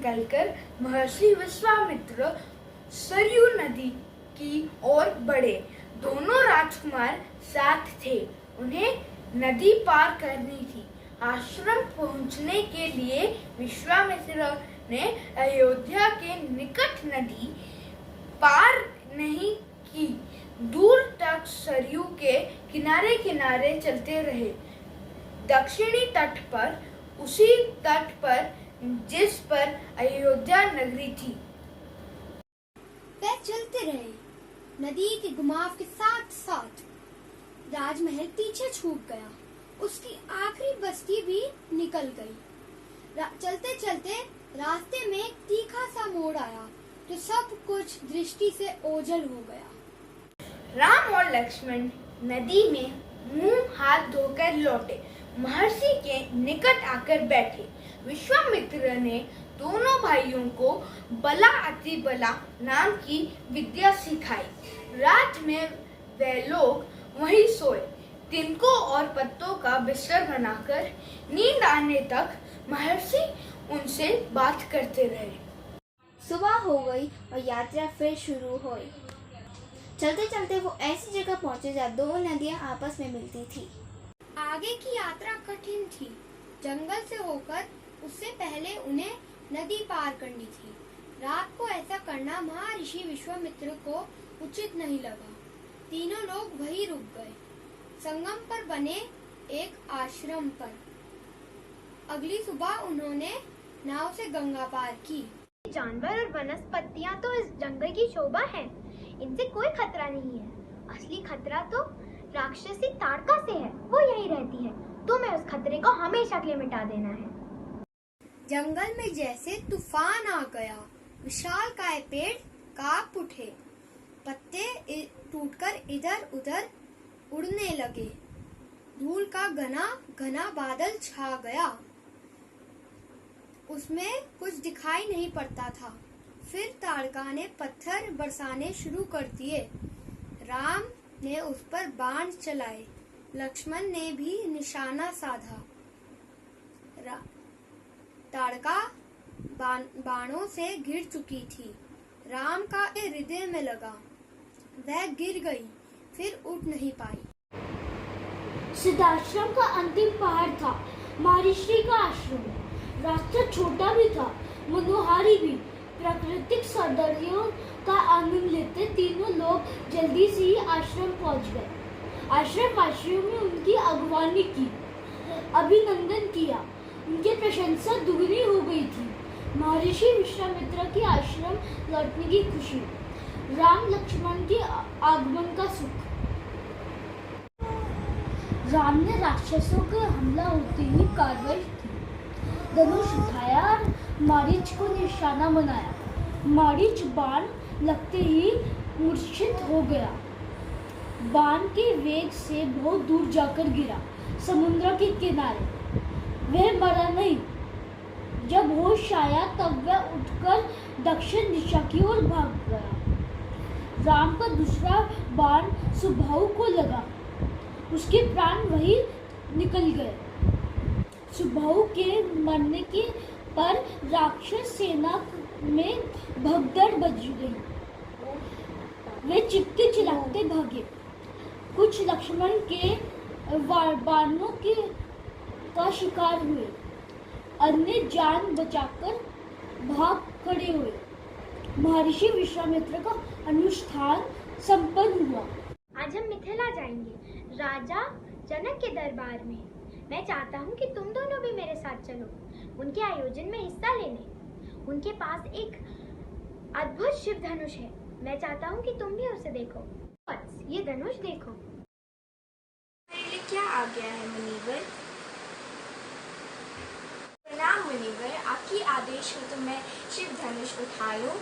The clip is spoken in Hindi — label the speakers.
Speaker 1: निकलकर महर्षि विश्वामित्र सरयू नदी की ओर बढ़े। दोनों राजकुमार साथ थे। उन्हें नदी पार करनी थी। आश्रम पहुंचने के लिए विश्वामित्र ने अयोध्या के निकट नदी पार नहीं की। दूर तक सरयू के किनारे किनारे चलते रहे। दक्षिणी तट पर, उसी तट पर जिस पर अयोध्या नगरी थी।
Speaker 2: वे चलते रहे। नदी के घुमाव के साथ साथ राजमहल पीछे छूट गया। उसकी आखिरी बस्ती भी निकल गई। चलते चलते रास्ते में एक तीखा सा मोड़ आया तो सब कुछ दृष्टि से ओझल हो गया।
Speaker 1: राम और लक्ष्मण नदी में मुंह हाथ धोकर लौटे। महर्षि के निकट आकर बैठे। विश्वामित्र ने दोनों भाइयों को बला अति बला नाम की विद्या सिखाई। रात में वे लोग वहीं सोए। तिनकों और पत्तों का बिस्तर बनाकर नींद आने तक महर्षि उनसे बात करते रहे।
Speaker 2: सुबह हो गई और यात्रा फिर शुरू हुई। चलते चलते वो ऐसी जगह पहुंचे जहाँ दो नदियां आपस में मिलती थी। आगे की यात्रा कठिन थी। जंगल से होकर उससे पहले उन्हें नदी पार करनी थी। रात को ऐसा करना महर्षि विश्वामित्र को उचित नहीं लगा। तीनों लोग वहीं रुक गए, संगम पर बने एक आश्रम पर। अगली सुबह उन्होंने नाव से गंगा पार की।
Speaker 3: जानवर और वनस्पतियां तो इस जंगल की शोभा है, इनसे कोई खतरा नहीं है। असली खतरा तो राक्षसी ताड़का से है, वो यही रहती है। तुम्हें उस खतरे को हमेशा के लिए मिटा देना है।
Speaker 2: जंगल में जैसे तूफान आ गया। विशालकाय पेड़ कांप उठे, पत्ते टूटकर इधर उधर उड़ने लगे। धूल का घना घना बादल छा गया। उसमें कुछ दिखाई नहीं पड़ता था। फिर ताड़का ने पत्थर बरसाने शुरू कर दिए। राम ने उस पर बाण चलाए। लक्ष्मण ने भी निशाना साधा। ताड़का बाणों से घिर चुकी थी। राम का हृदय में लगा। वह गिर गई, फिर उठ नहीं पाई।
Speaker 4: सिद्धाश्रम का अंतिम पहाड़ था, महर्षि का आश्रम। रास्ता छोटा भी था, मनोहारी भी। प्राकृतिक सौंदर्यों का आनंद लेते तीनों लोग जल्दी से ही आश्रम पहुंच गए। आश्रम वासियों ने उनकी अगवानी की, अभिनंदन किया। उनकी प्रशंसा दुगनी हो गई थी। महर्षि विश्वामित्र की आश्रम लौटने की खुशी, राम लक्ष्मण के आगमन का सुख। राम ने राक्षसों के हमला होते ही कार्रवाई की। धनुष उठाया और मारीच को निशाना बनाया। मारीच बाण लगते ही मूर्छित हो गया। बाण के वेग से बहुत दूर जाकर गिरा, समुद्र के किनारे। वह मरा नहीं। जब होश आया तब वह उठकर दक्षिण दिशा की ओर भाग गया। राम का दूसरा बाण सुबाहु को लगा। उसके प्राण वहीं निकल गए। सुबाहु के मरने के पर राक्षस सेना में भगदड़ बज गई। वे चित्ते चिल्लाते भागे। कुछ लक्ष्मण के बाणों का शिकार हुए, अन्य जान बचाकर भाग खड़े हुए। महर्षि विश्वामित्र का अनुष्ठान संपन्न हुआ।
Speaker 3: आज हम मिथिला जाएंगे, राजा जनक के दरबार में। मैं चाहता हूँ कि तुम दोनों भी मेरे साथ चलो, उनके आयोजन में हिस्सा लेने। उनके पास एक अद्भुत शिव धनुष है। मैं चाहता हूँ कि तुम भी उसे देखो। ये धनुष देखो।
Speaker 5: मेरे लिए क्या आ गया है मुनिवर? प्रणाम मुनिवर, आपकी आदेश हो तो मैं शिव धनुष उठा लूं।